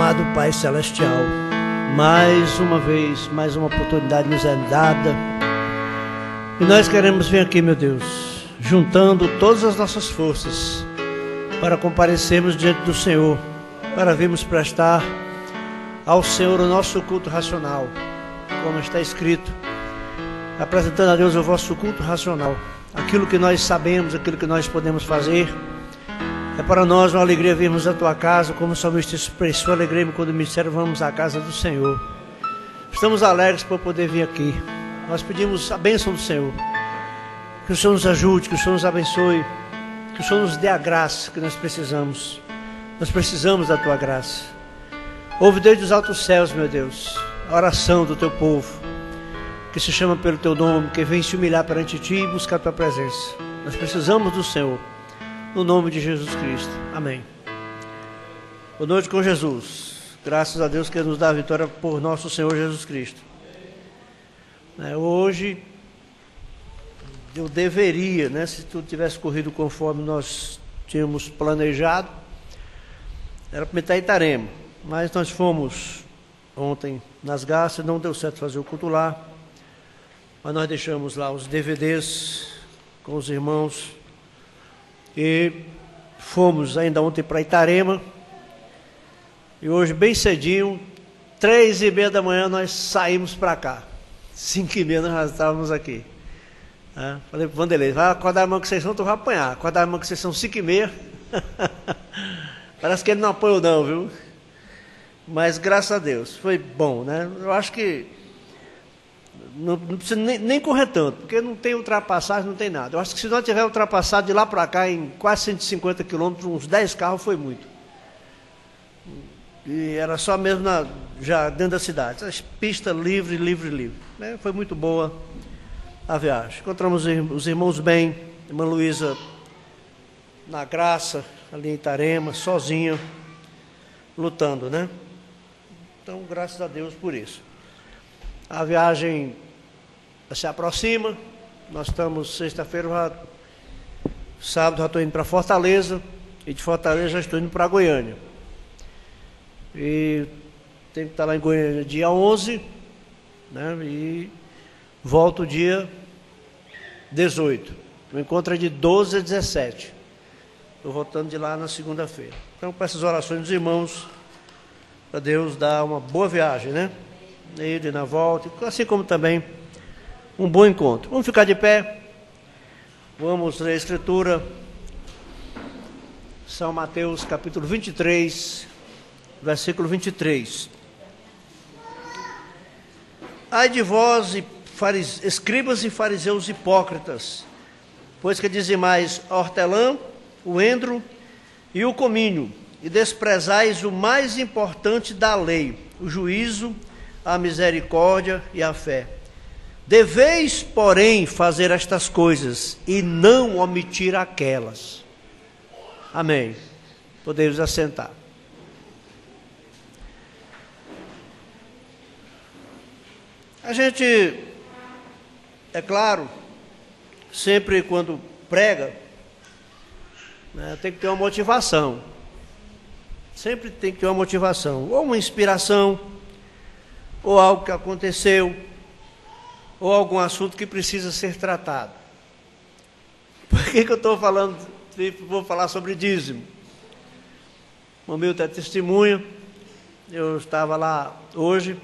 Amado Pai Celestial, mais uma vez, mais uma oportunidade nos é dada. E nós queremos vir aqui, meu Deus, juntando todas as nossas forças para comparecermos diante do Senhor, para virmos prestar ao Senhor o nosso culto racional, como está escrito, apresentando a Deus o vosso culto racional. Aquilo que nós sabemos, aquilo que nós podemos fazer. É para nós uma alegria virmos à tua casa, como o salmista expressou, alegrei-me quando me disseram, vamos à casa do Senhor. Estamos alegres por poder vir aqui. Nós pedimos a bênção do Senhor. Que o Senhor nos ajude, que o Senhor nos abençoe, que o Senhor nos dê a graça que nós precisamos. Nós precisamos da tua graça. Ouve desde os altos céus, meu Deus, a oração do teu povo, que se chama pelo teu nome, que vem se humilhar perante ti e buscar a tua presença. Nós precisamos do Senhor. No nome de Jesus Cristo. Amém. Boa noite com Jesus. Graças a Deus que nos dá a vitória por nosso Senhor Jesus Cristo. Hoje, eu deveria, se tudo tivesse corrido conforme nós tínhamos planejado, era para meter Itarema. Mas nós fomos ontem nas Garças, não deu certo fazer o culto lá. Mas nós deixamos lá os DVDs com os irmãos. E fomos ainda ontem para Itarema. E hoje, bem cedinho, 3h30 da manhã, nós saímos para cá. 5h30 nós já estávamos aqui. Falei para o Vanderlei, vai acordar a mão que vocês vão, tu vai apanhar. Acordar a mão que vocês são 5h30. Parece que ele não apoiou não, viu? Mas graças a Deus, foi bom, né? Eu acho que não precisa nem correr tanto, porque não tem ultrapassagem, não tem nada. Eu acho que se nós tiver ultrapassado de lá para cá em quase 150 quilômetros, uns 10 carros foi muito. E era só mesmo já dentro da cidade. As pistas livre. Né? Foi muito boa a viagem. Encontramos os irmãos bem, irmã Luísa na graça, ali em Itarema, sozinha, lutando, né? Então, graças a Deus por isso. A viagem se aproxima. Nós estamos sexta-feira, sábado já estou indo para Fortaleza, e de Fortaleza já estou indo para Goiânia. E tenho que estar lá em Goiânia dia 11, né? E volto dia 18. O encontro é de 12 a 17. Estou voltando de lá na segunda-feira. Então, com essas orações dos irmãos, para Deus dar uma boa viagem, né? E na volta, assim como também um bom encontro. Vamos ficar de pé, vamos ler a Escritura, São Mateus capítulo 23, versículo 23. Ai de vós, escribas e fariseus hipócritas, pois que dizimais a hortelã, o endro e o cominho, e desprezais o mais importante da lei, o juízo, a misericórdia e a fé. Deveis, porém, fazer estas coisas e não omitir aquelas. Amém. Podemos assentar. A gente, é claro, sempre quando prega, né, tem que ter uma motivação. Sempre tem que ter uma motivação, ou uma inspiração, ou algo que aconteceu, ou algum assunto que precisa ser tratado. Por que eu estou falando, vou falar sobre dízimo? O meu é testemunho, eu estava lá hoje,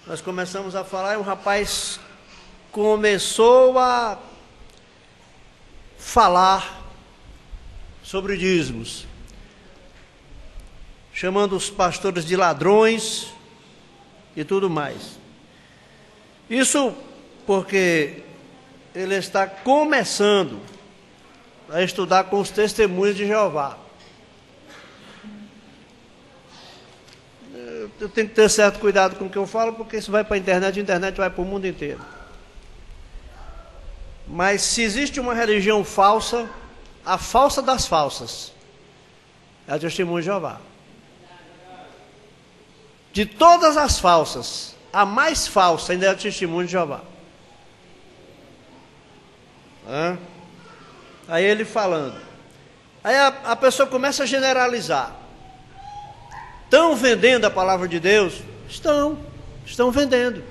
nós começamos a falar e um rapaz começou a falar sobre dízimos, chamando os pastores de ladrões e tudo mais. Isso porque ele está começando a estudar com os testemunhos de Jeová. Eu tenho que ter certo cuidado com o que eu falo, porque isso vai para a internet vai para o mundo inteiro. Mas se existe uma religião falsa, a falsa das falsas é o testemunho de Jeová. De todas as falsas, a mais falsa ainda é o testemunho de Jeová. Aí ele falando. Aí a pessoa começa a generalizar. estão vendendo a palavra de Deus? Estão vendendo.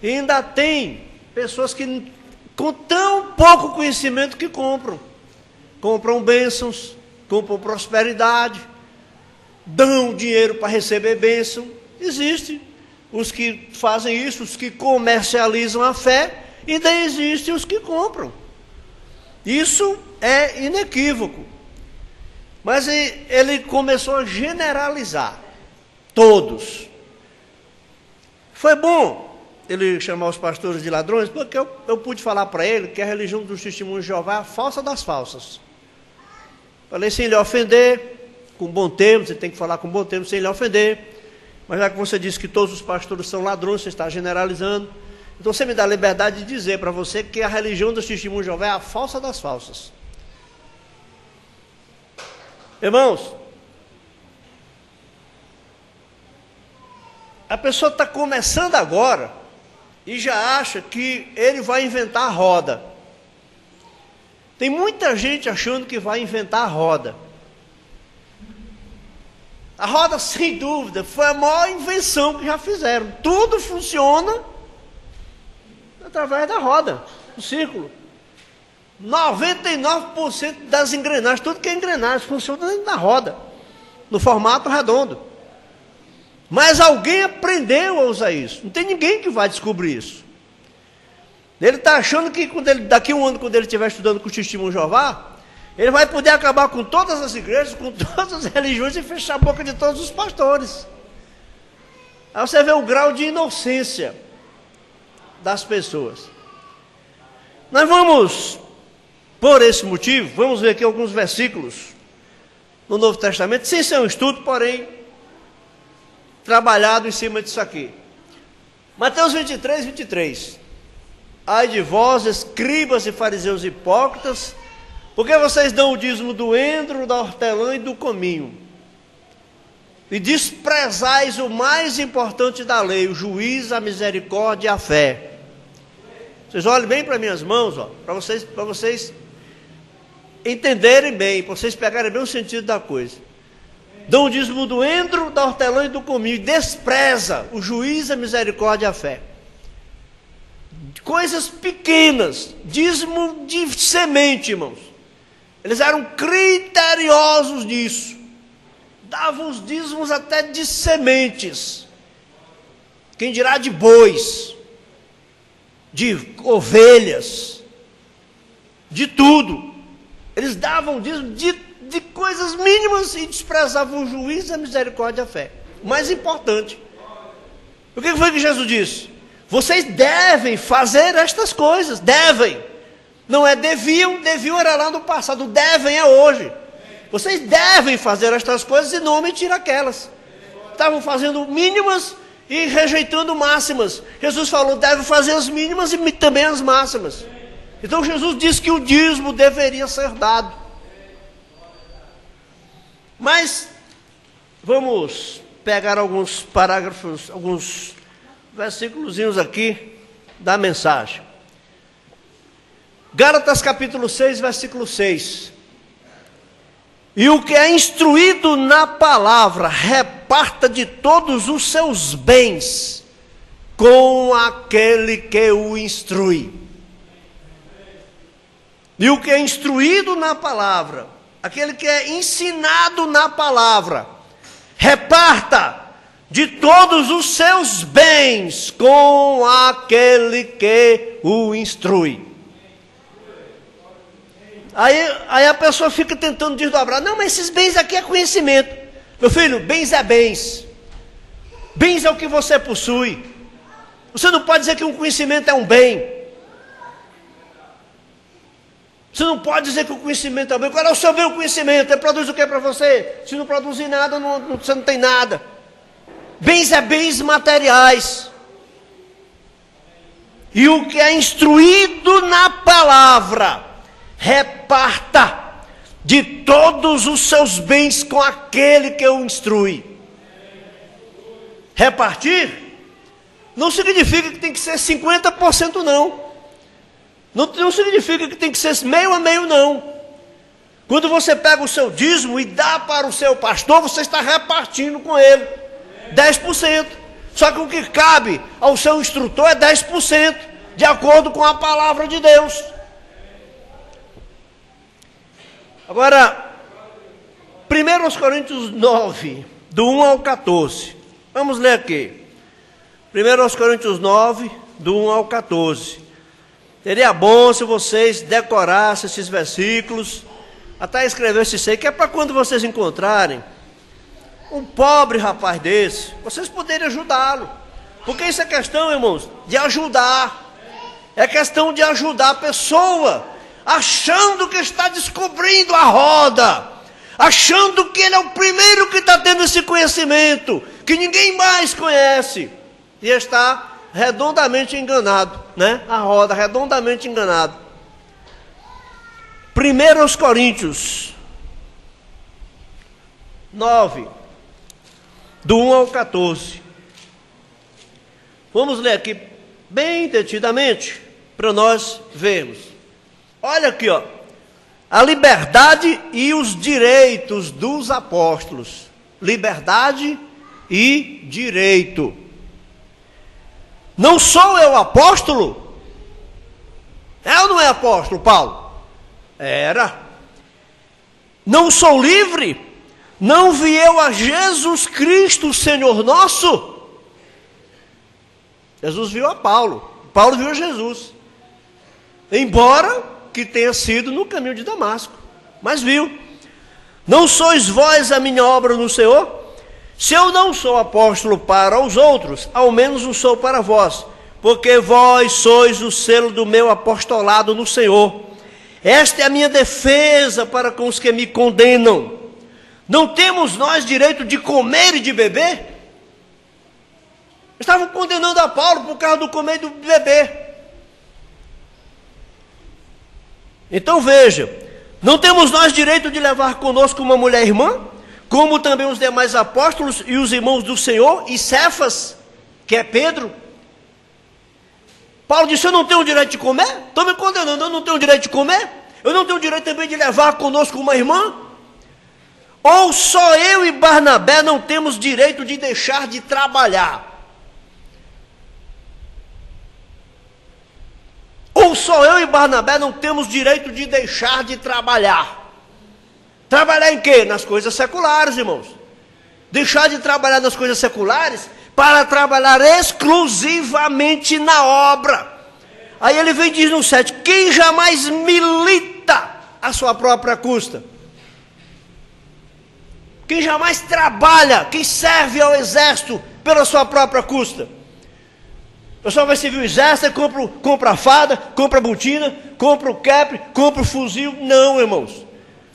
E ainda tem pessoas que com tão pouco conhecimento que compram bênçãos, compram prosperidade, dão dinheiro para receber bênção. Existe os que fazem isso, os que comercializam a fé, e ainda existem os que compram. Isso é inequívoco. Mas ele começou a generalizar todos. Foi bom ele chamar os pastores de ladrões, porque eu pude falar para ele que a religião dos testemunhos de Jeová é a falsa das falsas. Falei sem lhe ofender, com bom termo, você tem que falar com bom termo, sem lhe ofender. Mas já que você disse que todos os pastores são ladrões, você está generalizando. Então você me dá a liberdade de dizer para você que a religião dos testemunhos de Jeová é a falsa das falsas. Irmãos, a pessoa está começando agora e já acha que ele vai inventar a roda. Tem muita gente achando que vai inventar a roda. A roda, sem dúvida, foi a maior invenção que já fizeram. Tudo funciona através da roda, do círculo. 99% das engrenagens, tudo que é engrenagem, funciona dentro da roda, no formato redondo. Mas alguém aprendeu a usar isso. Não tem ninguém que vai descobrir isso. Ele está achando que daqui a um ano, quando ele estiver estudando com o testemunho de Jeová, ele vai poder acabar com todas as igrejas, com todas as religiões e fechar a boca de todos os pastores. Aí você vê o grau de inocência das pessoas. Nós vamos, por esse motivo, vamos ver aqui alguns versículos no Novo Testamento, sem ser um estudo, porém, trabalhado em cima disso aqui. Mateus 23, 23. Ai de vós, escribas e fariseus hipócritas, porque vocês dão o dízimo do endro, da hortelã e do cominho, e desprezais o mais importante da lei, o juízo, a misericórdia e a fé. Vocês olhem bem para minhas mãos, para vocês entenderem bem, para vocês pegarem bem o sentido da coisa. Dão o dízimo do endro, da hortelã e do cominho, e despreza o juízo, a misericórdia e a fé. Coisas pequenas, dízimo de semente, irmãos. Eles eram criteriosos nisso. Davam os dízimos até de sementes. Quem dirá de bois, de ovelhas, de tudo. Eles davam dízimo de coisas mínimas e desprezavam o juízo, a misericórdia e a fé. O mais importante. O que foi que Jesus disse? Vocês devem fazer estas coisas, devem. Não é deviam era lá no passado, devem é hoje. Vocês devem fazer estas coisas e não omitir aquelas. Estavam fazendo mínimas e rejeitando máximas. Jesus falou, deve fazer as mínimas e também as máximas. Então Jesus disse que o dízimo deveria ser dado. Mas vamos pegar alguns parágrafos, alguns versículozinhos aqui da mensagem. Gálatas capítulo 6, versículo 6. E o que é instruído na palavra, reparta de todos os seus bens com aquele que o instrui. E o que é instruído na palavra, aquele que é ensinado na palavra, reparta de todos os seus bens com aquele que o instrui. Aí a pessoa fica tentando desdobrar. Não, mas esses bens aqui é conhecimento. Meu filho, bens é bens. Bens é o que você possui. Você não pode dizer que um conhecimento é um bem. Você não pode dizer que o conhecimento é um bem. Qual é o seu bem, o conhecimento? Ele produz o que para você? Se não produzir nada, você não tem nada. Bens é bens materiais. E o que é instruído na palavra, reparta de todos os seus bens com aquele que o instrui. Repartir não significa que tem que ser 50% não. Não significa que tem que ser meio a meio não. Quando você pega o seu dízimo e dá para o seu pastor, você está repartindo com ele 10%. Só que o que cabe ao seu instrutor é 10%, de acordo com a palavra de Deus. Agora, 1 Coríntios 9, do 1 ao 14. Vamos ler aqui. 1 Coríntios 9, do 1 ao 14. Seria bom se vocês decorassem esses versículos, até escrevessem isso aí, que é para quando vocês encontrarem um pobre rapaz desse, vocês poderem ajudá-lo. Porque isso é questão, irmãos, de ajudar. É questão de ajudar a pessoa, achando que está descobrindo a roda, achando que ele é o primeiro que está tendo esse conhecimento, que ninguém mais conhece, e está redondamente enganado, né? A roda, redondamente enganado. 1 Coríntios 9, do 1 ao 14. Vamos ler aqui bem detidamente, para nós vermos. Olha aqui, ó. A liberdade e os direitos dos apóstolos. Liberdade e direito. Não sou eu apóstolo? É ou não é apóstolo, Paulo? Era. Não sou livre? Não vi eu a Jesus Cristo, Senhor nosso? Jesus viu a Paulo. Paulo viu a Jesus. Embora que tenha sido no caminho de Damasco, mas viu. Não sois vós a minha obra no Senhor? Se eu não sou apóstolo para os outros, ao menos o sou para vós, porque vós sois o selo do meu apostolado no Senhor. Esta é a minha defesa para com os que me condenam. Não temos nós direito de comer e de beber? Estavam condenando a Paulo por causa do comer e do beber. Então veja, não temos nós direito de levar conosco uma mulher irmã, como também os demais apóstolos e os irmãos do Senhor, e Cefas, que é Pedro? Paulo disse, eu não tenho direito de comer? Estão me condenando, eu não tenho direito de comer? Eu não tenho direito também de levar conosco uma irmã? Ou só eu e Barnabé não temos direito de deixar de trabalhar? Ou só eu e Barnabé não temos direito de deixar de trabalhar? Trabalhar em quê? Nas coisas seculares, irmãos. Deixar de trabalhar nas coisas seculares para trabalhar exclusivamente na obra. Aí ele vem e diz no 7, quem jamais milita à sua própria custa? Quem jamais trabalha, quem serve ao exército pela sua própria custa? O pessoal vai servir o exército, compra a fada, compra a botina, compra o cap, compra o fuzil. Não, irmãos.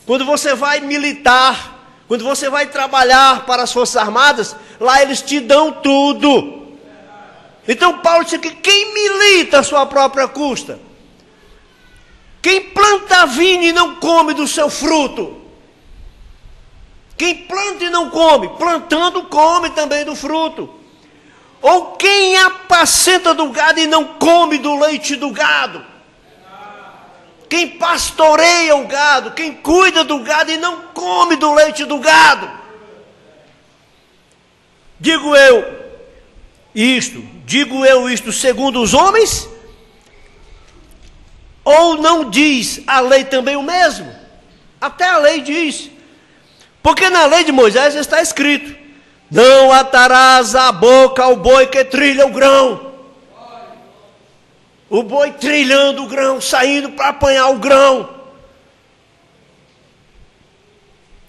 Quando você vai militar, quando você vai trabalhar para as Forças Armadas, lá eles te dão tudo. Então Paulo disse que quem milita a sua própria custa? Quem planta vinho e não come do seu fruto? Quem planta e não come, plantando come também do fruto. Ou quem apacenta do gado e não come do leite do gado? Quem pastoreia o gado, quem cuida do gado e não come do leite do gado? Digo eu isto segundo os homens? Ou não diz a lei também o mesmo? Até a lei diz. Porque na lei de Moisés está escrito, não atarás a boca ao boi que trilha o grão. O boi trilhando o grão, saindo para apanhar o grão.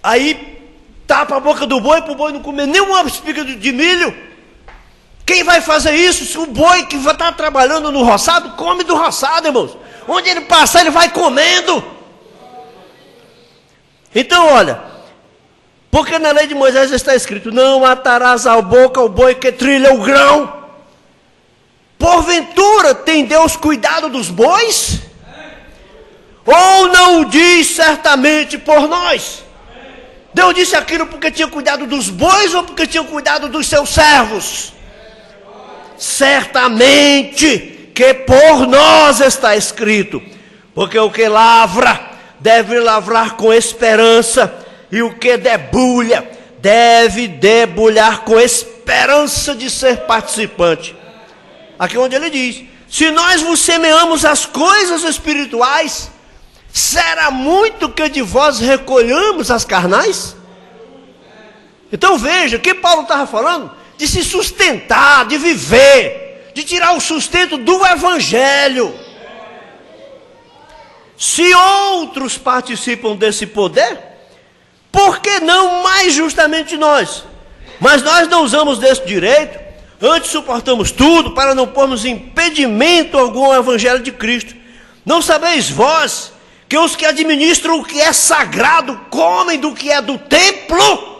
Aí tapa a boca do boi para o boi não comer nenhuma espiga de milho. Quem vai fazer isso? Se o boi que vai estar trabalhando no roçado, come do roçado, irmãos. Onde ele passar, ele vai comendo. Então olha, porque na lei de Moisés está escrito, não atarás a boca ao boi que trilha o grão. Porventura tem Deus cuidado dos bois? Ou não o diz certamente por nós? Deus disse aquilo porque tinha cuidado dos bois ou porque tinha cuidado dos seus servos? Certamente que por nós está escrito, porque o que lavra deve lavrar com esperança, e o que debulha deve debulhar com esperança de ser participante. Aqui onde ele diz: se nós vos semeamos as coisas espirituais, será muito que de vós recolhamos as carnais? Então veja, que Paulo estava falando de se sustentar, de viver, de tirar o sustento do evangelho. Se outros participam desse poder, por que não mais justamente nós? Mas nós não usamos desse direito, antes suportamos tudo para não pormos impedimento algum ao evangelho de Cristo. Não sabeis vós que os que administram o que é sagrado comem do que é do templo?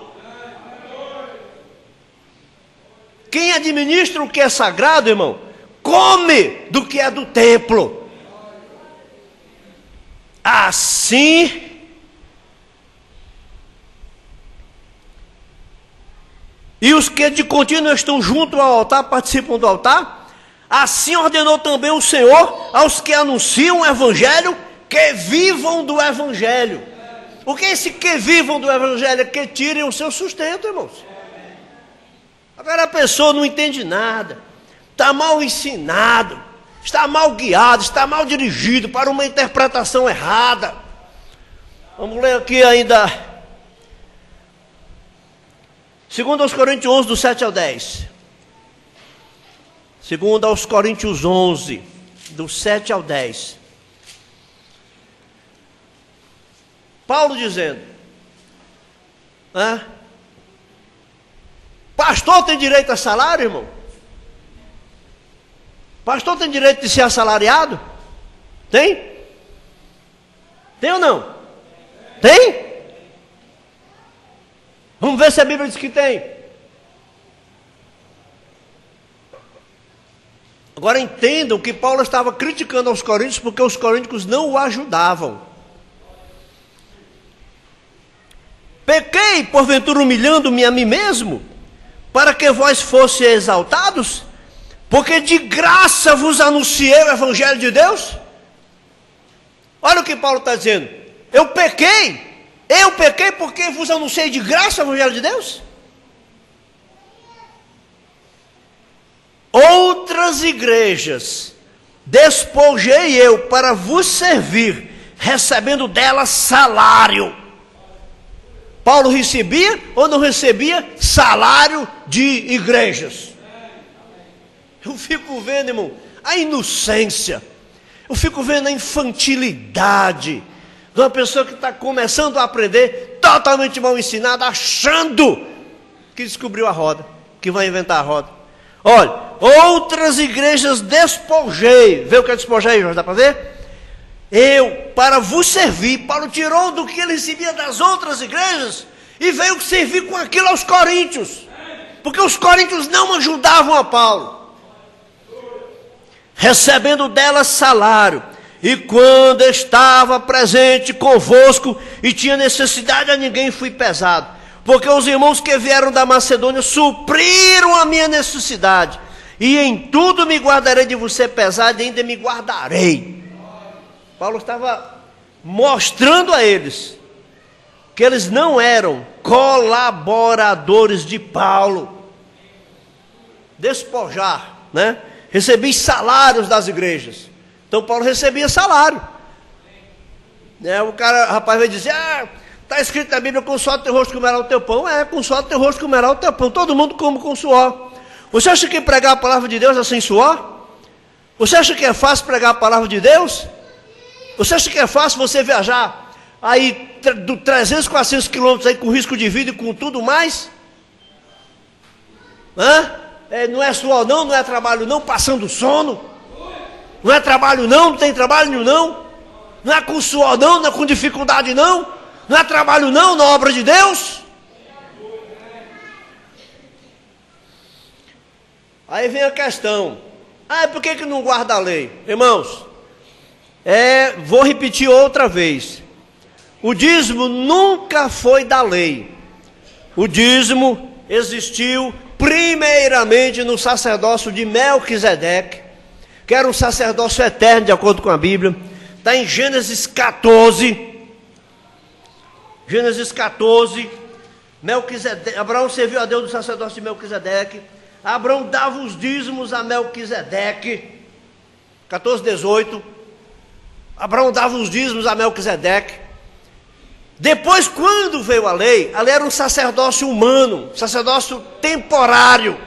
Quem administra o que é sagrado, irmão, come do que é do templo. Assim, e os que de contínuo estão junto ao altar, participam do altar, assim ordenou também o Senhor aos que anunciam o evangelho, que vivam do evangelho. O que é esse que vivam do evangelho? É que tirem o seu sustento, irmãos. Agora a pessoa não entende nada, está mal ensinado, está mal guiado, está mal dirigido para uma interpretação errada. Vamos ler aqui ainda, 2 Coríntios 11, do 7 ao 10. 2 Coríntios 11, do 7 ao 10. Paulo dizendo, pastor tem direito a salário, irmão? Pastor tem direito de ser assalariado? Tem? Tem ou não? Tem? Vamos ver se a Bíblia diz que tem. Agora entendam que Paulo estava criticando aos coríntios porque os coríntios não o ajudavam. Pequei, porventura, humilhando-me a mim mesmo, para que vós fosse exaltados? Porque de graça vos anunciei o evangelho de Deus? Olha o que Paulo está dizendo. Eu pequei porque vos anunciei de graça o evangelho de Deus? Outras igrejas despojei eu para vos servir, recebendo delas salário. Paulo recebia ou não recebia salário de igrejas? Eu fico vendo, irmão, a inocência. Eu fico vendo a infantilidade de uma pessoa que está começando a aprender, totalmente mal ensinada, achando que descobriu a roda, que vai inventar a roda. Olha, outras igrejas despojei. Vê o que é despojei, Jorge, dá para ver? Eu, para vos servir. Paulo tirou do que ele recebia das outras igrejas e veio servir com aquilo aos coríntios, porque os coríntios não ajudavam a Paulo. Recebendo delas salário, e quando estava presente convosco e tinha necessidade a ninguém fui pesado, porque os irmãos que vieram da Macedônia supriram a minha necessidade, e em tudo me guardarei de você pesado, e ainda me guardarei. Paulo estava mostrando a eles que eles não eram colaboradores de Paulo. Despojar, né? Recebi salários das igrejas. Então Paulo recebia salário. O rapaz vai dizer, está escrito na Bíblia, com suor do teu rosto comerá o teu pão. Com suor do teu rosto comerá o teu pão. Todo mundo come com suor. Você acha que pregar a palavra de Deus é sem suor? Você acha que é fácil pregar a palavra de Deus? Você acha que é fácil você viajar aí 300, 400 quilômetros aí com risco de vida e com tudo mais? Não é suor não, não é trabalho não, passando sono. Não é trabalho não, não tem trabalho nenhum não. Não é com suor não, não é com dificuldade não. Não é trabalho não na obra de Deus. Aí vem a questão, por que não guarda a lei? Irmãos, vou repetir outra vez. O dízimo nunca foi da lei. O dízimo existiu primeiramente no sacerdócio de Melquisedeque, que era um sacerdócio eterno, de acordo com a Bíblia. Está em Gênesis 14, Gênesis 14, Abraão serviu a Deus do sacerdócio de Melquisedeque. Abraão dava os dízimos a Melquisedeque. 14, 18. Abraão dava os dízimos a Melquisedeque. Depois, quando veio a lei era um sacerdócio humano, sacerdócio temporário.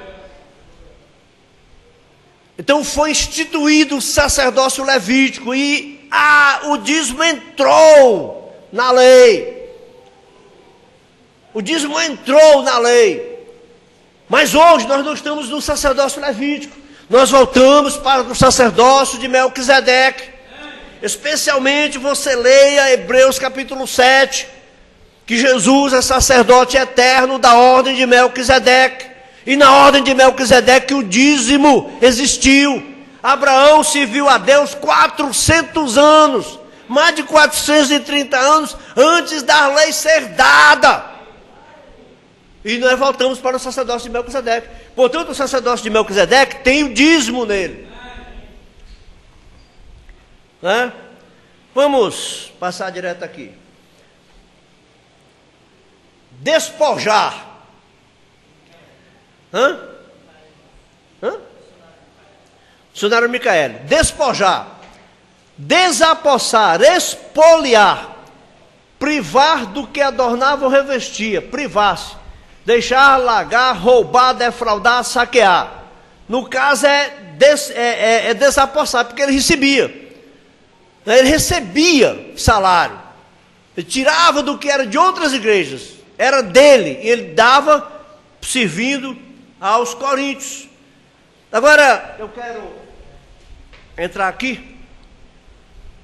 Então foi instituído o sacerdócio levítico e o dízimo entrou na lei. O dízimo entrou na lei. Mas hoje nós não estamos no sacerdócio levítico. Nós voltamos para o sacerdócio de Melquisedeque. Especialmente você leia Hebreus capítulo 7, que Jesus é sacerdote eterno da ordem de Melquisedeque. E na ordem de Melquisedeque o dízimo existiu. Abraão serviu a Deus 400 anos, mais de 430 anos antes da lei ser dada. E nós voltamos para o sacerdócio de Melquisedeque. Portanto, o sacerdócio de Melquisedeque tem o dízimo nele. Né? Vamos passar direto aqui. Despojar. Dicionário Micaeli. Despojar, desapossar, expoliar, privar do que adornava ou revestia, privar-se, deixar, largar, roubar, defraudar, saquear. No caso é desapossar, porque ele recebia salário, ele tirava do que era de outras igrejas, era dele, e ele dava servindo aos coríntios. Agora eu quero entrar aqui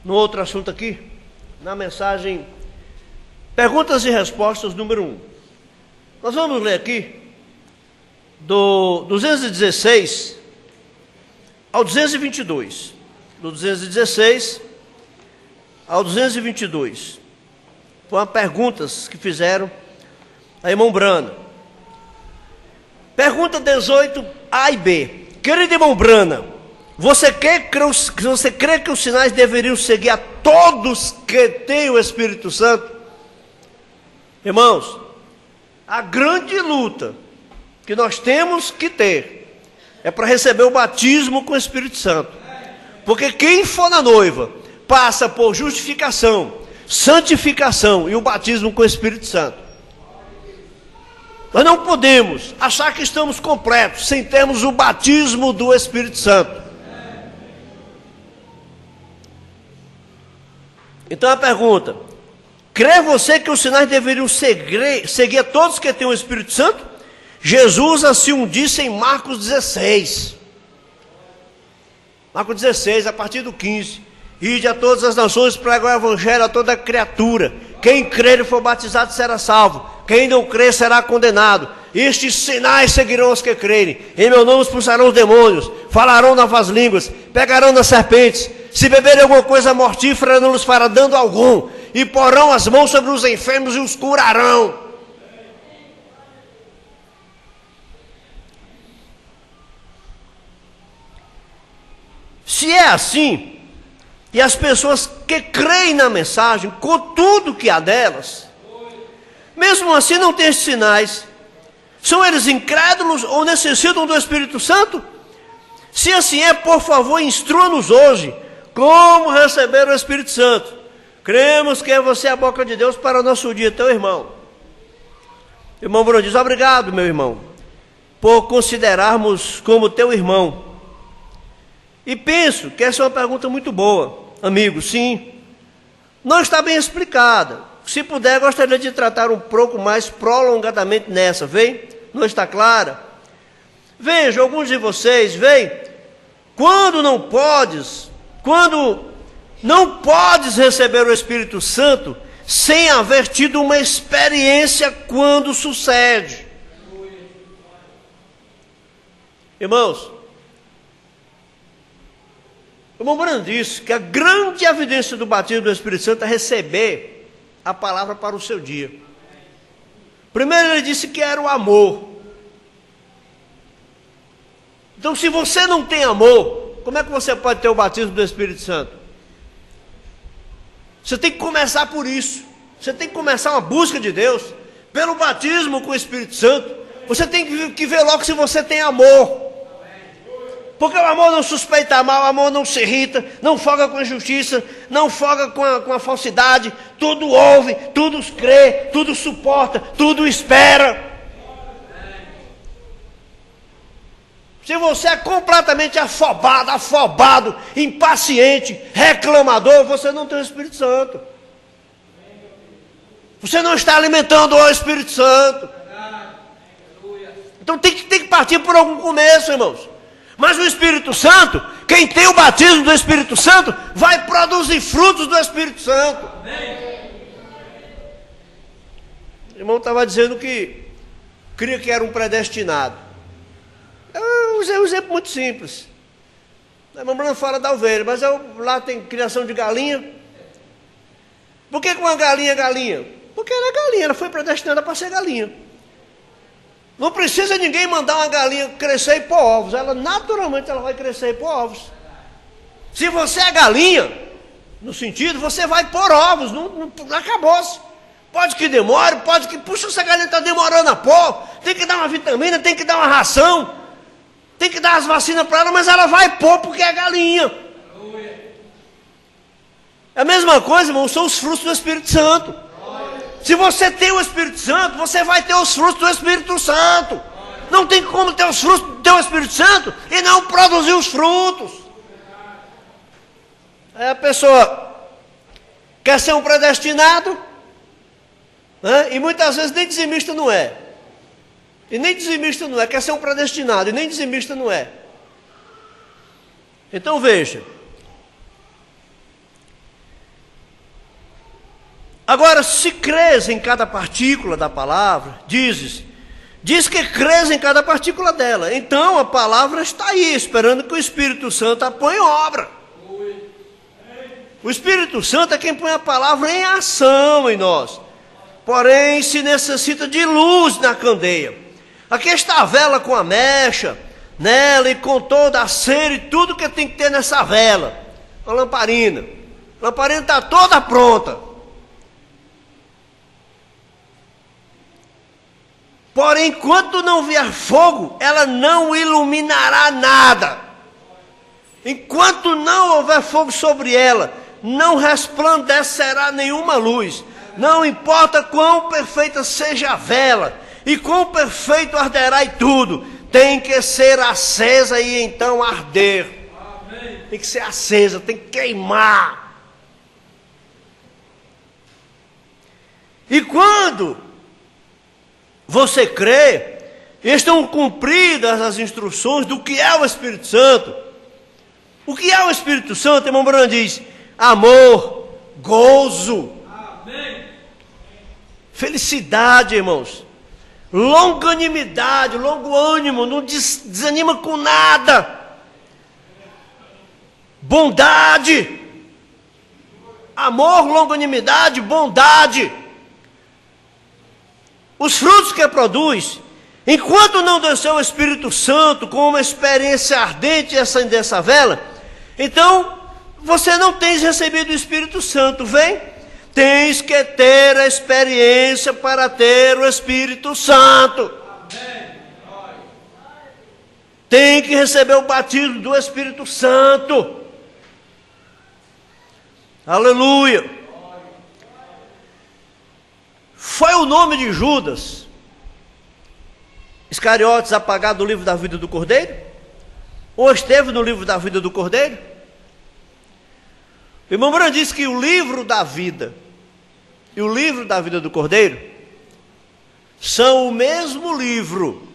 no outro assunto aqui, na mensagem perguntas e respostas número 1. Nós vamos ler aqui do 216 ao 222. Do 216 ao 222. Foram perguntas que fizeram a irmã Brana. Pergunta 18A e B. Querido irmão Brana, você crê que os sinais deveriam seguir a todos que têm o Espírito Santo? Irmãos, a grande luta que nós temos que ter é para receber o batismo com o Espírito Santo. Porque quem for na noiva passa por justificação, santificação e o batismo com o Espírito Santo. Nós não podemos achar que estamos completos sem termos o batismo do Espírito Santo. Então a pergunta: crê você que os sinais deveriam seguir a todos que têm o Espírito Santo? Jesus assim disse em Marcos 16. Marcos 16, a partir do 15. Ide a todas as nações, pregai o evangelho a toda criatura. Quem crer e for batizado será salvo. Quem não crer será condenado. Estes sinais seguirão os que crerem. Em meu nome expulsarão os demônios, falarão novas línguas, pegarão nas serpentes. Se beberem alguma coisa mortífera, não lhes fará dano algum. E porão as mãos sobre os enfermos e os curarão. Se é assim, e as pessoas que creem na mensagem, com tudo que há delas, mesmo assim não têm esses sinais, são eles incrédulos ou necessitam do Espírito Santo? Se assim é, por favor, instrua-nos hoje como receber o Espírito Santo. Cremos que é você a boca de Deus para o nosso dia, teu irmão. Irmão Bruno diz: obrigado, meu irmão, por considerarmos como teu irmão. E penso que essa é uma pergunta muito boa, amigo. Sim, não está bem explicada. Se puder, gostaria de tratar um pouco mais prolongadamente nessa, vem? Não está clara? Veja, alguns de vocês, vem, quando não podes receber o Espírito Santo sem haver tido uma experiência quando sucede. Irmãos, o irmão Brando disse que a grande evidência do batismo do Espírito Santo é receber a palavra para o seu dia. Primeiro ele disse que era o amor. Então, se você não tem amor, como é que você pode ter o batismo do Espírito Santo? Você tem que começar por isso. Você tem que começar uma busca de Deus pelo batismo com o Espírito Santo. Você tem que ver logo se você tem amor. Porque o amor não suspeita mal, o amor não se irrita, não folga com a injustiça, não folga com a falsidade. Tudo ouve, tudo crê, tudo suporta, tudo espera. Se você é completamente afobado, impaciente, reclamador, você não tem o Espírito Santo. Você não está alimentando o Espírito Santo. Então tem que partir por algum começo, irmãos. Mas o Espírito Santo, quem tem o batismo do Espírito Santo, vai produzir frutos do Espírito Santo. O irmão estava dizendo que cria que era um predestinado. Eu usei um exemplo muito simples. A irmã Bruna fala da ovelha, mas lá tem criação de galinha. Por que uma galinha é galinha? Porque ela é galinha, ela foi predestinada para ser galinha. Não precisa ninguém mandar uma galinha crescer e pôr ovos. Ela naturalmente vai crescer e pôr ovos. Se você é galinha, no sentido, você vai pôr ovos. Não acabou-se. Pode que demore, pode que... Puxa, essa galinha está demorando a pôr. Tem que dar uma vitamina, tem que dar uma ração. Tem que dar as vacinas para ela, mas ela vai pôr porque é galinha. É a mesma coisa, irmão, são os frutos do Espírito Santo. Se você tem o Espírito Santo, você vai ter os frutos do Espírito Santo. Não tem como ter os frutos do Espírito Santo e não produzir os frutos. Aí a pessoa quer ser um predestinado, né? E muitas vezes nem dizimista não é. E nem dizimista não é, quer ser um predestinado, e nem dizimista não é. Então veja. Agora, se crês em cada partícula da palavra, diz que crês em cada partícula dela. Então a palavra está aí, esperando que o Espírito Santo a ponha em obra. O Espírito Santo é quem põe a palavra em ação em nós. Porém, se necessita de luz na candeia. Aqui está a vela com a mecha nela e com toda a cera e tudo que tem que ter nessa vela. A lamparina. A lamparina está toda pronta. Porém, enquanto não vier fogo, ela não iluminará nada. Enquanto não houver fogo sobre ela, não resplandecerá nenhuma luz. Não importa quão perfeita seja a vela, e quão perfeito arderá e tudo, tem que ser acesa e então arder. Amém. Tem que ser acesa, tem que queimar. E quando você crê, estão cumpridas as instruções do que é o Espírito Santo. O que é o Espírito Santo, irmão Bruno diz? Amor, gozo, amém, felicidade, irmãos, longanimidade, longo ânimo, não desanima com nada, bondade, amor, longanimidade, bondade. Os frutos que produz, enquanto não desceu o Espírito Santo com uma experiência ardente e acender essa vela, então você não tens recebido o Espírito Santo, vem? Tens que ter a experiência para ter o Espírito Santo. Tem que receber o batismo do Espírito Santo. Aleluia. Foi o nome de Judas Iscariotes apagado do livro da vida do Cordeiro? Ou esteve no livro da vida do Cordeiro? O irmão Branco disse que o livro da vida e o livro da vida do Cordeiro são o mesmo livro,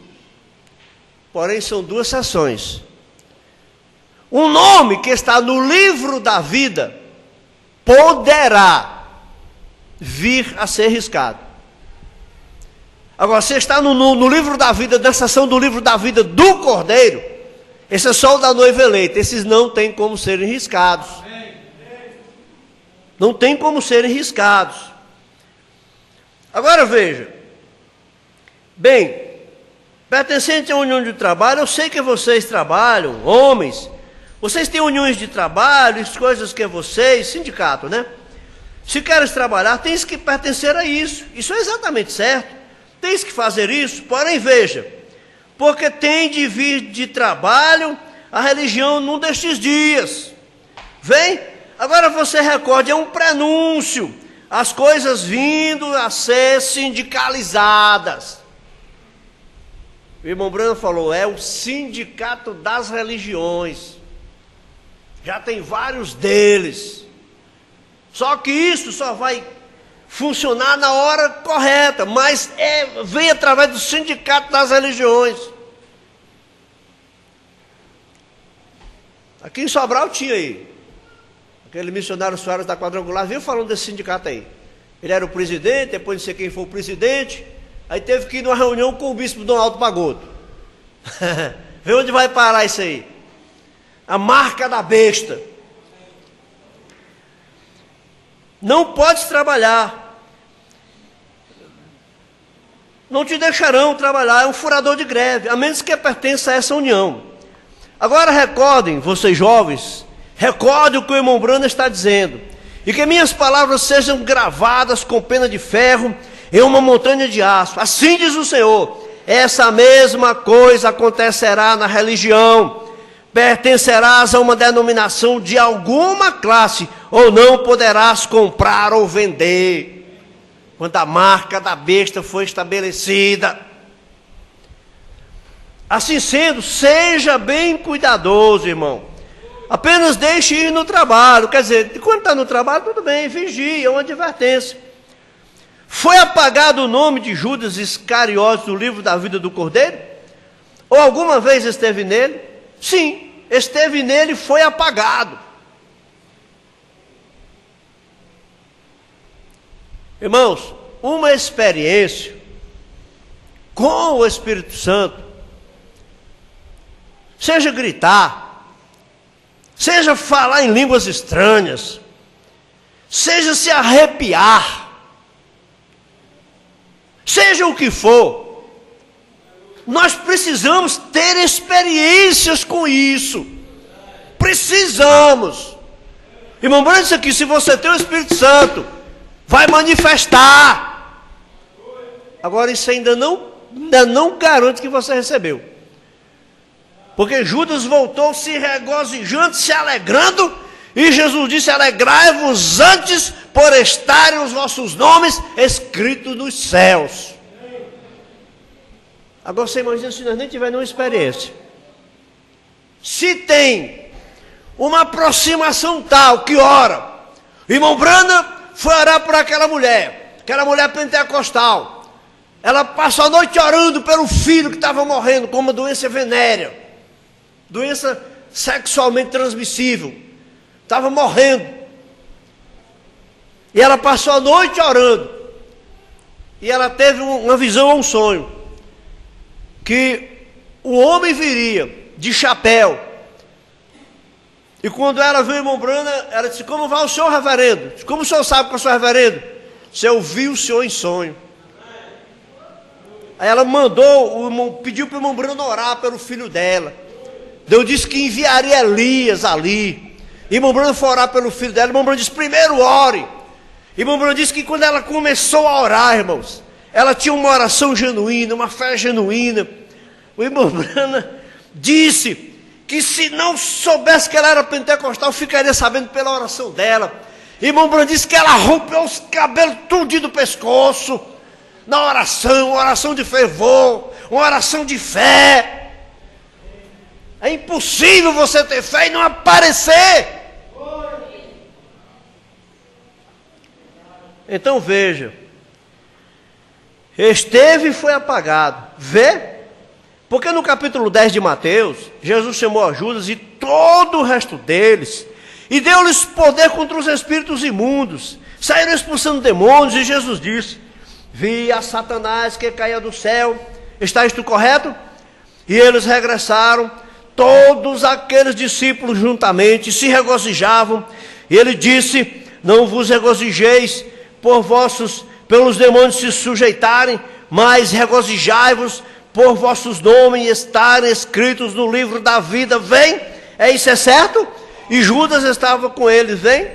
porém são duas seções. Um nome que está no livro da vida poderá vir a ser riscado. Agora, se está no livro da vida, na seção do livro da vida do Cordeiro, esse é só o da noiva eleita, esses não tem como serem riscados. Não tem como serem riscados. Agora veja, bem, pertencente à união de trabalho, eu sei que vocês trabalham, homens, vocês têm uniões de trabalho, coisas que vocês, sindicato, né? Se queres trabalhar, tens que pertencer a isso. Isso é exatamente certo. Tens que fazer isso, porém veja, porque tem de vir de trabalho a religião num destes dias. Vem? Agora você recorde, é um prenúncio. As coisas vindo a ser sindicalizadas. O irmão Branham falou, é o sindicato das religiões. Já tem vários deles. Só que isso só vai funcionar na hora correta, mas vem através do sindicato das religiões. Aqui em Sobral tinha aí, aquele missionário Soares da Quadrangular, viu falando desse sindicato aí. Ele era o presidente, depois não sei quem foi o presidente, aí teve que ir numa reunião com o bispo Dom Alto Pagoto. Vê onde vai parar isso aí. A marca da besta. Não podes trabalhar. Não te deixarão trabalhar, é um furador de greve, a menos que pertença a essa união. Agora recordem, vocês jovens, recordem o que o irmão Branham está dizendo, e que minhas palavras sejam gravadas com pena de ferro em uma montanha de aço. Assim diz o Senhor, essa mesma coisa acontecerá na religião. Pertencerás a uma denominação de alguma classe, ou não poderás comprar ou vender, quando a marca da besta foi estabelecida. Assim sendo, seja bem cuidadoso, irmão. Apenas deixe ir no trabalho. Quer dizer, quando está no trabalho, tudo bem, vigia, é uma advertência. Foi apagado o nome de Judas Iscariotes do livro da vida do Cordeiro? Ou alguma vez esteve nele? Sim, esteve nele e foi apagado. Irmãos, uma experiência com o Espírito Santo, seja gritar, seja falar em línguas estranhas, seja se arrepiar, seja o que for, nós precisamos ter experiências com isso. Precisamos. Irmão Branham disse aqui, se você tem o Espírito Santo, vai manifestar. Agora isso ainda não garante que você recebeu. Porque Judas voltou se regozijando, se alegrando, e Jesus disse, alegrai-vos antes por estarem os vossos nomes escritos nos céus. Agora você imagina se nós nem tivermos nenhuma experiência. Se tem uma aproximação tal que ora, irmão Branham foi orar por aquela mulher pentecostal. Ela passou a noite orando pelo filho que estava morrendo com uma doença venérea, doença sexualmente transmissível, estava morrendo. E ela passou a noite orando. E ela teve uma visão ou um sonho, que o homem viria de chapéu. E quando ela viu o irmão Branham, ela disse, como vai o senhor, reverendo? Disse, como o senhor sabe que eu sou reverendo? Se eu vi o senhor em sonho. Aí ela pediu para o irmão Branham orar pelo filho dela. Deus disse que enviaria Elias ali. E o irmão Branham foi orar pelo filho dela. O irmão Branham disse, primeiro ore. E o irmão Branham disse que quando ela começou a orar, irmãos, ela tinha uma oração genuína, uma fé genuína. O irmão Branham disse que se não soubesse que ela era pentecostal, ficaria sabendo pela oração dela. Irmão Branham disse que ela rompeu os cabelos tudo do pescoço, na oração, uma oração de fervor, uma oração de fé. É impossível você ter fé e não aparecer. Então veja, esteve e foi apagado. Vê? Porque no capítulo 10 de Mateus, Jesus chamou a Judas e todo o resto deles, e deu-lhes poder contra os espíritos imundos, saíram expulsando demônios, e Jesus disse, vi a Satanás que caía do céu, está isto correto? E eles regressaram, todos aqueles discípulos juntamente, se regozijavam, e ele disse, não vos regozijeis pelos demônios se sujeitarem, mas regozijai-vos por vossos nomes estarem escritos no livro da vida. Vem, isso é certo? E Judas estava com eles, vem?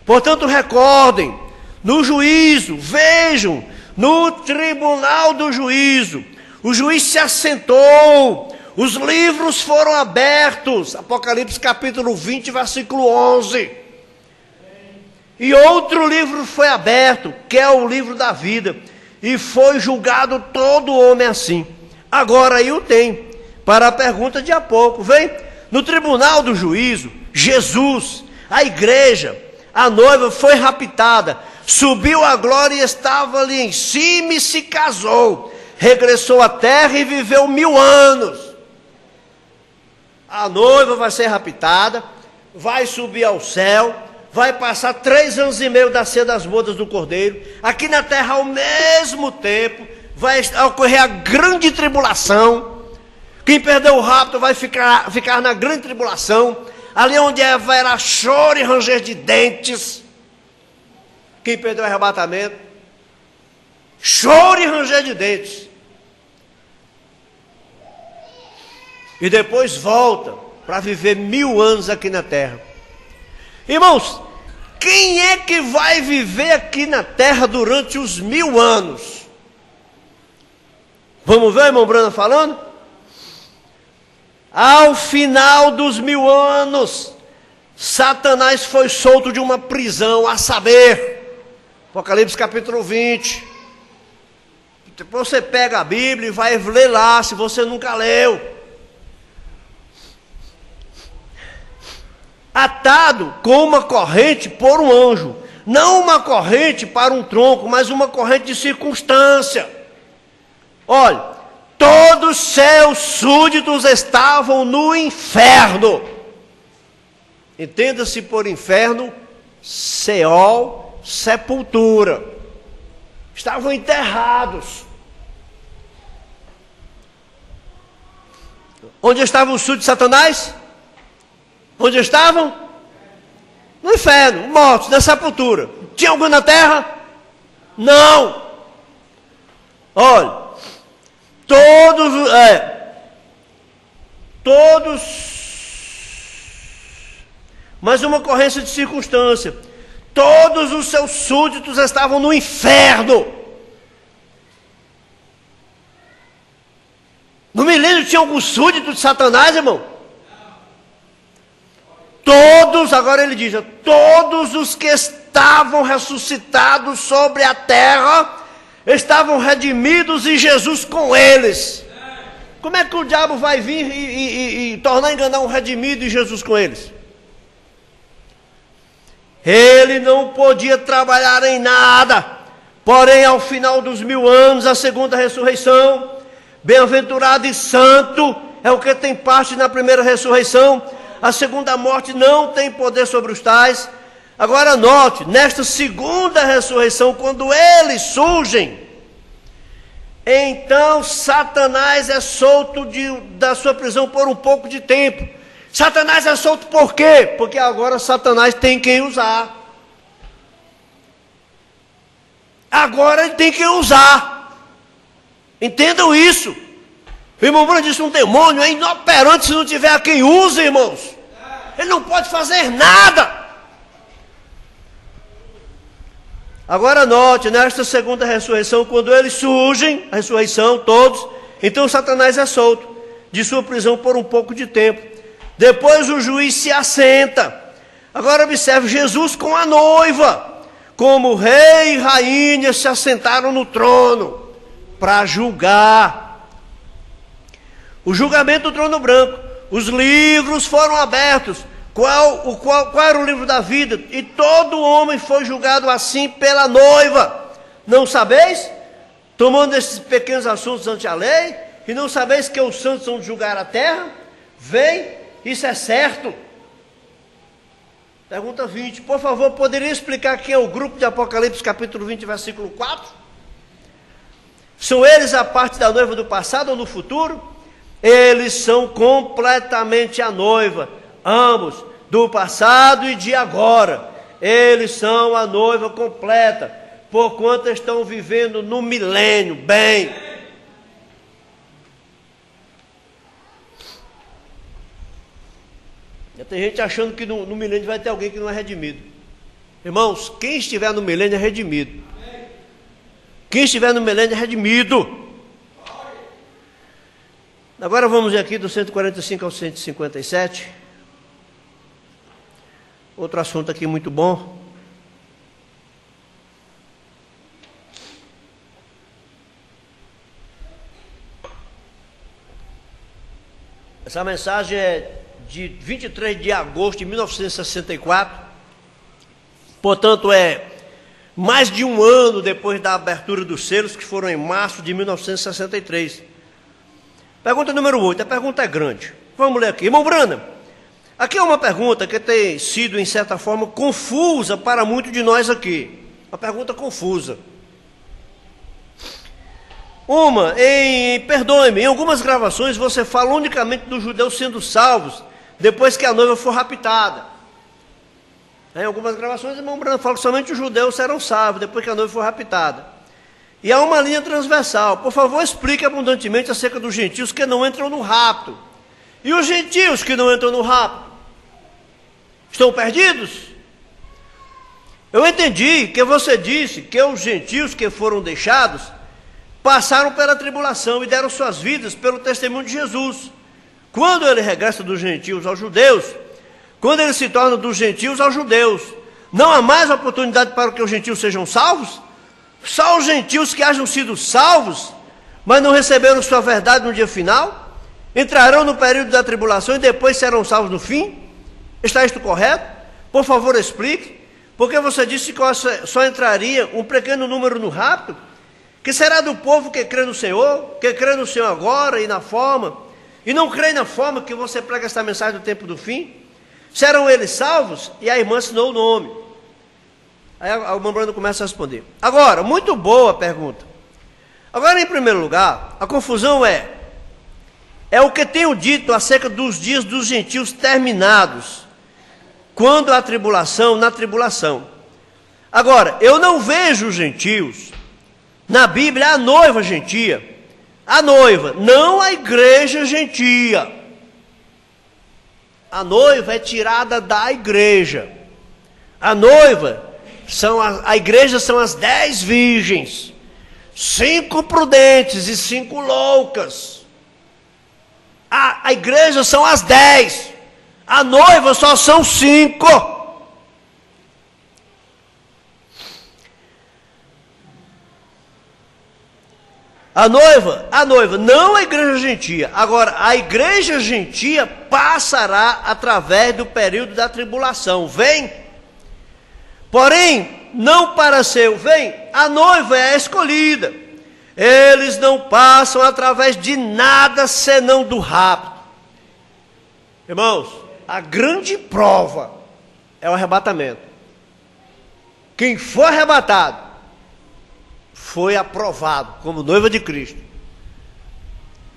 Portanto, recordem, no juízo, vejam, no tribunal do juízo, o juiz se assentou, os livros foram abertos, Apocalipse capítulo 20, versículo 11. E outro livro foi aberto, que é o livro da vida, e foi julgado todo homem assim. Agora aí o tem, para a pergunta de há pouco, vem, no tribunal do juízo, Jesus, a igreja, a noiva foi raptada, subiu à glória e estava ali em cima e se casou, regressou à terra e viveu 1000 anos. A noiva vai ser raptada, vai subir ao céu, vai passar 3 anos e meio da ceia das bodas do Cordeiro, aqui na terra ao mesmo tempo, vai ocorrer a grande tribulação, quem perdeu o rapto vai ficar na grande tribulação, ali onde haverá choro e ranger de dentes. Quem perdeu o arrebatamento, choro e ranger de dentes. E depois volta para viver 1000 anos aqui na terra. Irmãos, quem é que vai viver aqui na terra durante os 1000 anos? Vamos ver, irmão Brana falando? Ao final dos 1000 anos, Satanás foi solto de uma prisão, a saber, Apocalipse capítulo 20. Depois você pega a Bíblia e vai ler lá, se você nunca leu. Atado com uma corrente por um anjo, não uma corrente para um tronco, mas uma corrente de circunstância. Olha, todos seus súditos estavam no inferno. Entenda-se por inferno, Seol, sepultura. Estavam enterrados. Onde estavam os súditos de Satanás? Onde estavam? No inferno, mortos, na sepultura. Tinha algum na terra? Não. Olha, todos, mas uma ocorrência de circunstância, todos os seus súditos estavam no inferno. No milênio tinha algum súdito de Satanás, irmão? Todos, agora ele diz, todos os que estavam ressuscitados sobre a terra, estavam redimidos e Jesus com eles. Como é que o diabo vai vir e tornar a enganar um redimido e Jesus com eles? Ele não podia trabalhar em nada, porém ao final dos 1000 anos, a segunda ressurreição, bem-aventurado e santo é o que tem parte na primeira ressurreição, a segunda morte não tem poder sobre os tais. Agora note, nesta segunda ressurreição, quando eles surgem, então Satanás é solto da sua prisão por um pouco de tempo. Satanás é solto por quê? Porque agora Satanás tem quem usar. Agora ele tem quem usar. Entendam isso. O irmão Bruno disse, um demônio é inoperante se não tiver a quem usa, irmãos. Ele não pode fazer nada. Agora note, nesta segunda ressurreição, quando eles surgem, a ressurreição, todos, então Satanás é solto de sua prisão por um pouco de tempo. Depois o juiz se assenta. Agora observe, Jesus com a noiva, como rei e rainha se assentaram no trono para julgar. O julgamento do trono branco, os livros foram abertos. Qual era o livro da vida? E todo homem foi julgado assim pela noiva. Não sabeis? Tomando esses pequenos assuntos ante a lei, e não sabeis que os santos vão julgar a terra? Vem, isso é certo. Pergunta 20, por favor, poderia explicar quem é o grupo de Apocalipse capítulo 20, versículo 4? São eles a parte da noiva do passado ou no futuro? Eles são completamente a noiva, ambos, do passado e de agora. Eles são a noiva completa, porquanto estão vivendo no milênio, bem. Já tem gente achando que no milênio vai ter alguém que não é redimido. Irmãos, quem estiver no milênio é redimido. Quem estiver no milênio é redimido. Agora vamos ver aqui do 145 ao 157. Outro assunto aqui muito bom. Essa mensagem é de 23 de agosto de 1964. Portanto, é mais de um ano depois da abertura dos selos, que foram em março de 1963. Pergunta número 8. A pergunta é grande. Vamos ler aqui. Irmão Brana, aqui é uma pergunta que tem sido, em certa forma, confusa para muitos de nós aqui. Uma pergunta confusa. Perdoe-me, em algumas gravações você fala unicamente dos judeus sendo salvos depois que a noiva for raptada. Em algumas gravações, o irmão Brando fala que somente os judeus serão salvos depois que a noiva for raptada. E há uma linha transversal. Por favor, explique abundantemente acerca dos gentios que não entram no rapto. E os gentios que não entram no rapto? Estão perdidos? Eu entendi que você disse que os gentios que foram deixados passaram pela tribulação e deram suas vidas pelo testemunho de Jesus. Quando ele regressa dos gentios aos judeus, quando ele se torna dos gentios aos judeus, não há mais oportunidade para que os gentios sejam salvos? Só os gentios que hajam sido salvos, mas não receberam sua verdade no dia final, entrarão no período da tribulação e depois serão salvos no fim? Está isto correto? Por favor, explique. Porque você disse que só entraria um pequeno número no rapto? Que será do povo que crê no Senhor, que crê no Senhor agora e na forma, e não crê na forma que você prega esta mensagem do tempo do fim? Serão eles salvos? E a irmã assinou o nome. Aí o irmão Brando começa a responder. Agora, muito boa a pergunta. Agora, em primeiro lugar, a confusão é o que tenho dito acerca dos dias dos gentios terminados, quando a tribulação, na tribulação. Agora, eu não vejo os gentios na Bíblia, a noiva gentia, a noiva, não a igreja gentia. A noiva é tirada da igreja. A noiva, a igreja são as 10 virgens, 5 prudentes e 5 loucas. A igreja são as 10, a noiva só são 5. A noiva, não a igreja gentia. Agora, a igreja gentia passará através do período da tribulação. Vem. Porém, não para ser o vem, a noiva é a escolhida. Eles não passam através de nada senão do rapto. Irmãos, a grande prova é o arrebatamento. Quem for arrebatado foi aprovado como noiva de Cristo.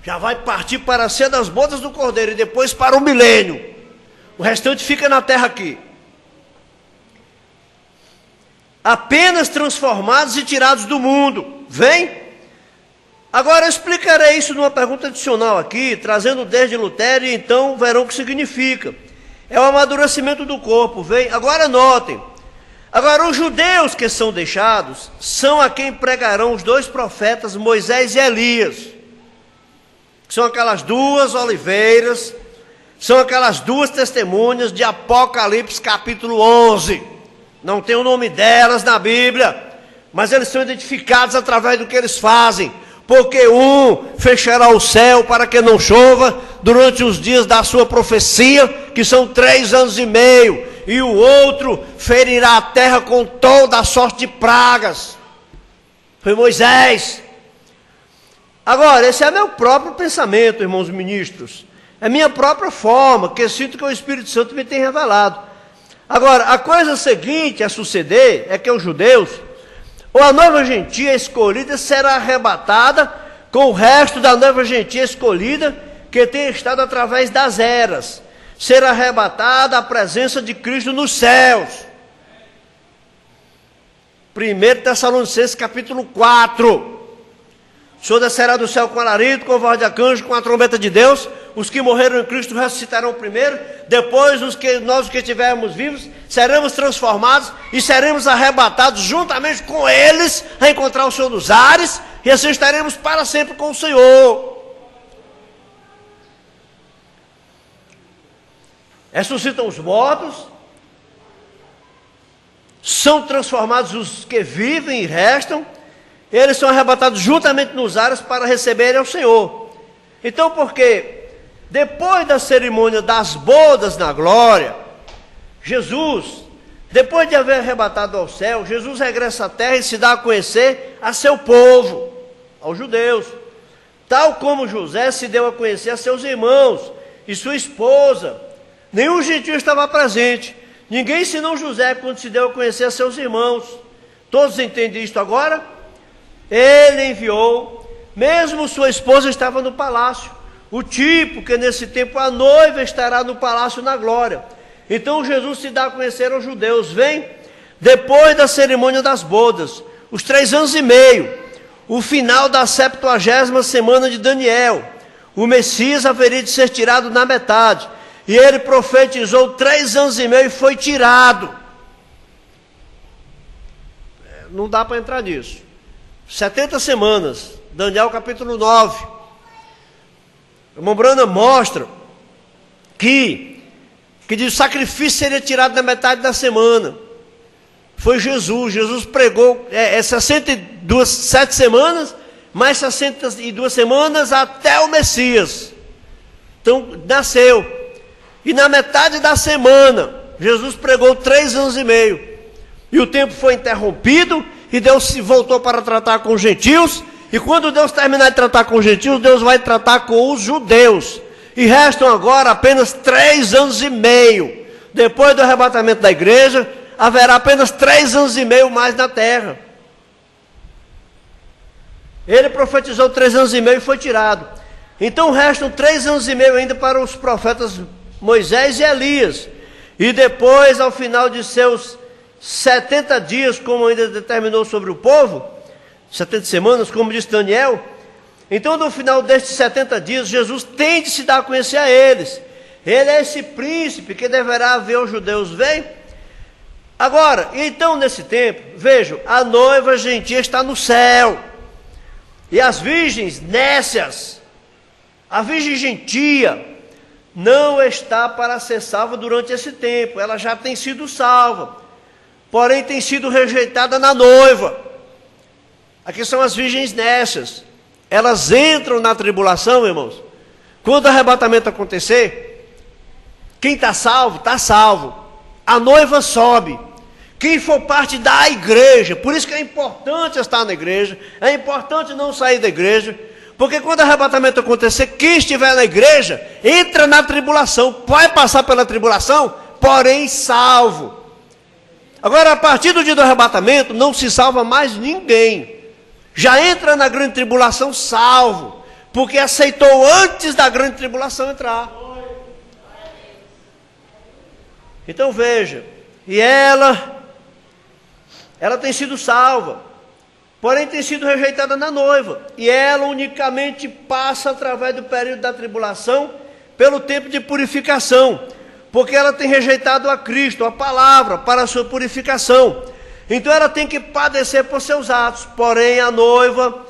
Já vai partir para ser das bodas do Cordeiro e depois para o milênio. O restante fica na terra aqui. Apenas transformados e tirados do mundo. Vem? Agora eu explicarei isso numa pergunta adicional aqui, trazendo desde Lutero, e então verão o que significa. É o amadurecimento do corpo. Vem? Agora notem. Agora, os judeus que são deixados são a quem pregarão os 2 profetas, Moisés e Elias. São aquelas 2 oliveiras, são aquelas 2 testemunhas de Apocalipse capítulo 11. Não tem o nome delas na Bíblia, mas eles são identificados através do que eles fazem. Porque um fechará o céu para que não chova durante os dias da sua profecia, que são 3 anos e meio. E o outro ferirá a terra com toda a sorte de pragas. Foi Moisés. Agora, esse é meu próprio pensamento, irmãos ministros. É minha própria forma, que eu sinto que o Espírito Santo me tem revelado. Agora, a coisa seguinte a suceder é que os judeus, ou a noiva gentia escolhida, será arrebatada com o resto da noiva gentia escolhida, que tem estado através das eras. Será arrebatada a presença de Cristo nos céus. 1 Tessalonicenses capítulo 4. O Senhor descerá do céu com alarido, com voz de arcanjo, com a trombeta de Deus. Os que morreram em Cristo ressuscitarão primeiro. Depois nós que estivermos vivos, seremos transformados e seremos arrebatados juntamente com eles a encontrar o Senhor nos ares, e assim estaremos para sempre com o Senhor. Ressuscitam os mortos, são transformados os que vivem e restam, eles são arrebatados juntamente nos ares para receberem ao Senhor. Então, porque depois da cerimônia das bodas na glória, Jesus, depois de haver arrebatado ao céu, Jesus regressa à terra e se dá a conhecer a seu povo, aos judeus, tal como José se deu a conhecer a seus irmãos e sua esposa. Nenhum gentio estava presente, ninguém senão José, quando se deu a conhecer a seus irmãos. Todos entendem isto agora? Ele enviou, mesmo sua esposa estava no palácio, o tipo que nesse tempo a noiva estará no palácio na glória. Então Jesus se dá a conhecer aos judeus, vem, depois da cerimônia das bodas, os 3 anos e meio, o final da 70ª semana de Daniel, o Messias haveria de ser tirado na metade, e ele profetizou 3 anos e meio e foi tirado. Não dá para entrar nisso. 70 semanas, Daniel capítulo 9. A irmã Brana mostra que o sacrifício seria tirado na metade da semana. Foi Jesus pregou 7 semanas, mais 62 semanas até o Messias. Então, nasceu. E na metade da semana, Jesus pregou 3 anos e meio. E o tempo foi interrompido, e Deus se voltou para tratar com os gentios. E quando Deus terminar de tratar com os gentios, Deus vai tratar com os judeus. E restam agora apenas 3 anos e meio. Depois do arrebatamento da igreja, haverá apenas 3 anos e meio mais na terra. Ele profetizou 3 anos e meio e foi tirado. Então restam 3 anos e meio ainda para os profetas Moisés e Elias. E depois, ao final de seus 70 dias, como ainda determinou sobre o povo, 70 semanas, como disse Daniel, então no final destes 70 dias, Jesus tem de se dar a conhecer a eles. Ele é esse príncipe que deverá ver os judeus, vem. Agora, então nesse tempo, vejam, a noiva gentia está no céu, e as virgens nécias, a virgem gentia, não está para ser salva durante esse tempo, ela já tem sido salva, porém tem sido rejeitada na noiva. Aqui são as virgens nécias, elas entram na tribulação, irmãos. Quando o arrebatamento acontecer, quem está salvo, está salvo. A noiva sobe. Quem for parte da igreja, por isso que é importante estar na igreja, é importante não sair da igreja, porque quando o arrebatamento acontecer, quem estiver na igreja, entra na tribulação, vai passar pela tribulação, porém salvo. Agora, a partir do dia do arrebatamento, não se salva mais ninguém. Já entra na grande tribulação salvo, porque aceitou antes da grande tribulação entrar. Então veja, e ela tem sido salva, porém tem sido rejeitada na noiva, e ela unicamente passa através do período da tribulação, pelo tempo de purificação, porque ela tem rejeitado a Cristo, a palavra, para a sua purificação. Então ela tem que padecer por seus atos, porém a noiva,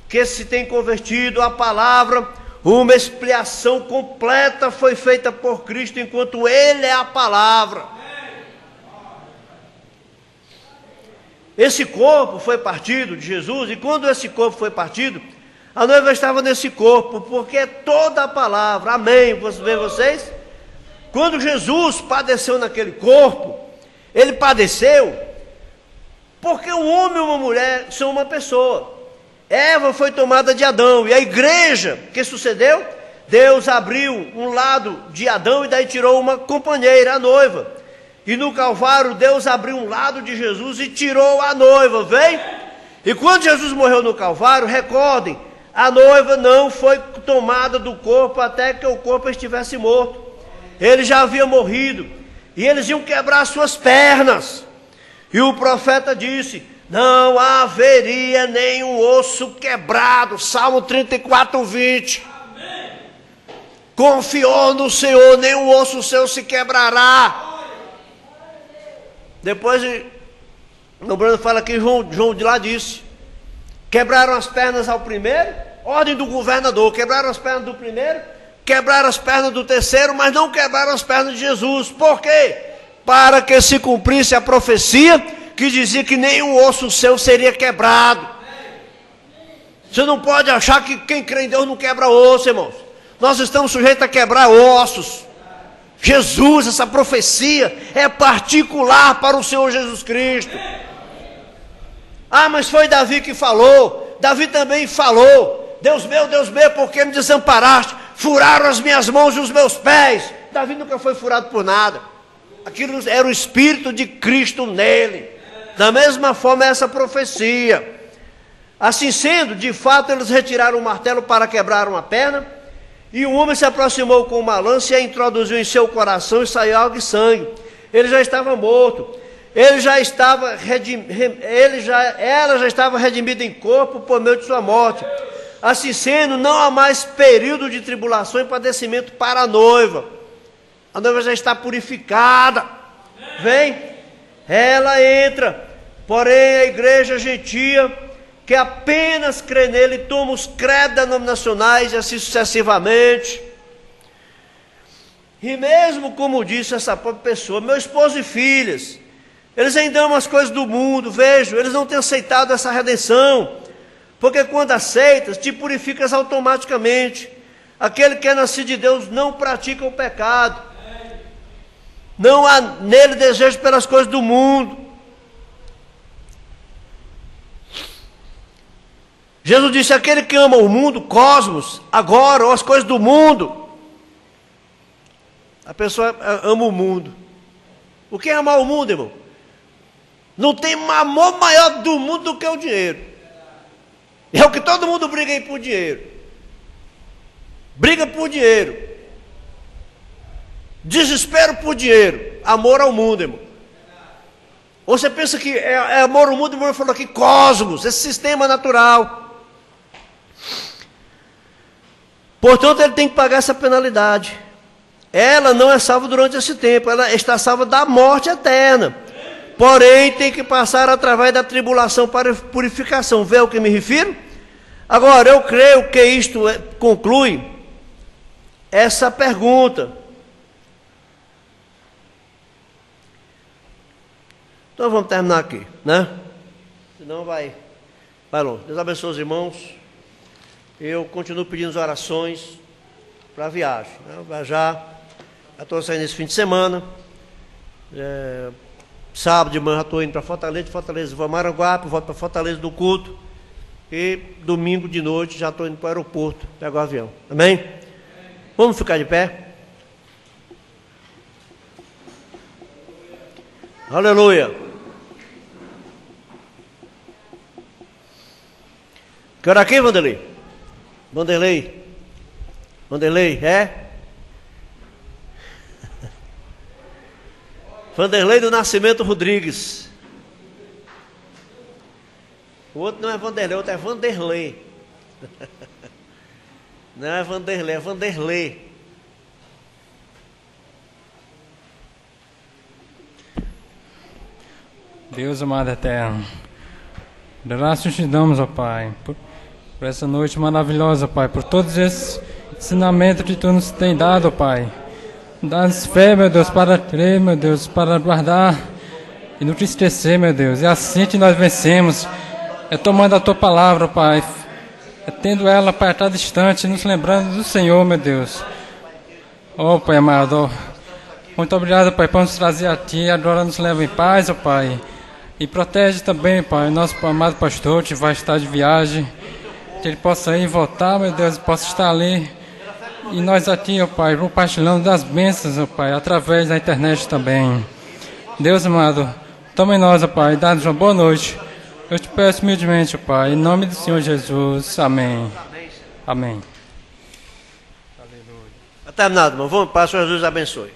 que se tem convertido à palavra, uma expiação completa foi feita por Cristo, enquanto Ele é a palavra. Esse corpo foi partido de Jesus, e quando esse corpo foi partido, a noiva estava nesse corpo, porque toda a palavra, amém, vocês? Quando Jesus padeceu naquele corpo, Ele padeceu, porque um homem e uma mulher são uma pessoa. Eva foi tomada de Adão, e a igreja, o que sucedeu? Deus abriu um lado de Adão e daí tirou uma companheira, a noiva. E no Calvário Deus abriu um lado de Jesus e tirou a noiva, vem? E quando Jesus morreu no Calvário, recordem, a noiva não foi tomada do corpo até que o corpo estivesse morto. Ele já havia morrido, e eles iam quebrar suas pernas. E o profeta disse, não haveria nenhum osso quebrado. Salmo 34, 20. Amém. Confiou no Senhor, nenhum osso seu se quebrará. Depois, o Bruno fala que João de lá disse: quebraram as pernas ao primeiro, ordem do governador, quebraram as pernas do primeiro, quebraram as pernas do terceiro, mas não quebraram as pernas de Jesus. Por quê? Para que se cumprisse a profecia que dizia que nenhum osso seu seria quebrado. Você não pode achar que quem crê em Deus não quebra osso, irmãos. Nós estamos sujeitos a quebrar ossos. Jesus, essa profecia é particular para o Senhor Jesus Cristo. Ah, mas foi Davi que falou. Davi também falou: Deus meu, por que me desamparaste? Furaram as minhas mãos e os meus pés. Davi nunca foi furado por nada. Aquilo era o Espírito de Cristo nele. Da mesma forma essa profecia. Assim sendo, de fato eles retiraram o martelo para quebrar uma perna, e o homem se aproximou com uma lança e a introduziu em seu coração, e saiu água e sangue. Ele já estava morto. Ela já estava redimida em corpo por meio de sua morte. Assim sendo, não há mais período de tribulação e padecimento para a noiva. A noiva já está purificada. Vem, ela entra. Porém, a igreja gentia, que apenas crê nele, toma os credos denominacionais e assim sucessivamente. E mesmo como disse essa própria pessoa: meu esposo e filhas, eles ainda amam as coisas do mundo, vejo, eles não têm aceitado essa redenção, porque quando aceitas, te purificas automaticamente. Aquele que é nascido de Deus não pratica o pecado, não há nele desejo pelas coisas do mundo. Jesus disse: aquele que ama o mundo, cosmos, agora, ou as coisas do mundo. A pessoa ama o mundo. O que é amar o mundo, irmão? Não tem amor maior do mundo do que o dinheiro. É o que todo mundo briga aí por dinheiro. Briga por dinheiro. Desespero por dinheiro. Amor ao mundo, irmão. Ou você pensa que é amor ao mundo, o irmão falou aqui, cosmos, esse sistema natural. Portanto, ele tem que pagar essa penalidade. Ela não é salva durante esse tempo, ela está salva da morte eterna. Porém, tem que passar através da tribulação para purificação. Vê ao que me refiro? Agora, eu creio que isto conclui essa pergunta. Então vamos terminar aqui, né? Senão vai longe. Deus abençoe os irmãos. Eu continuo pedindo orações para a viagem, né? Já estou saindo esse fim de semana. Sábado de manhã já estou indo para Fortaleza, de Fortaleza vou a Maranguape, volto para Fortaleza do culto. E domingo de noite já estou indo para o aeroporto, pego o avião. Amém? Vamos ficar de pé? Aleluia! Que hora aqui, Vanderlei? Vanderlei, é? Vanderlei do Nascimento Rodrigues. O outro não é Vanderlei, o outro é Vanderlei. Não é Vanderlei, é Vanderlei. Deus amado eterno, graças te damos, ó Pai, por essa noite maravilhosa, Pai, por todos esses ensinamentos que tu nos tem dado, ó Pai. Dá-nos fé, meu Deus, para crer, meu Deus, para guardar e não te esquecer, meu Deus. É assim que nós vencemos, é tomando a tua palavra, Pai, é tendo ela, Pai, a cada instante, nos lembrando do Senhor, meu Deus. Ó Pai amado, muito obrigado, Pai, por nos trazer a ti, agora nos leva em paz, ó Pai. E protege também, Pai, nosso amado pastor que vai estar de viagem, que ele possa ir e voltar, meu Deus, possa estar ali. E nós aqui, ó Pai, compartilhando das bênçãos, ó Pai, através da internet também. Deus amado, toma em nós, ó Pai, dá-nos uma boa noite. Eu te peço humildemente, ó Pai, em nome do Senhor Jesus. Amém. Amém. Está terminado, irmão. Vamos, Pastor Jesus abençoe.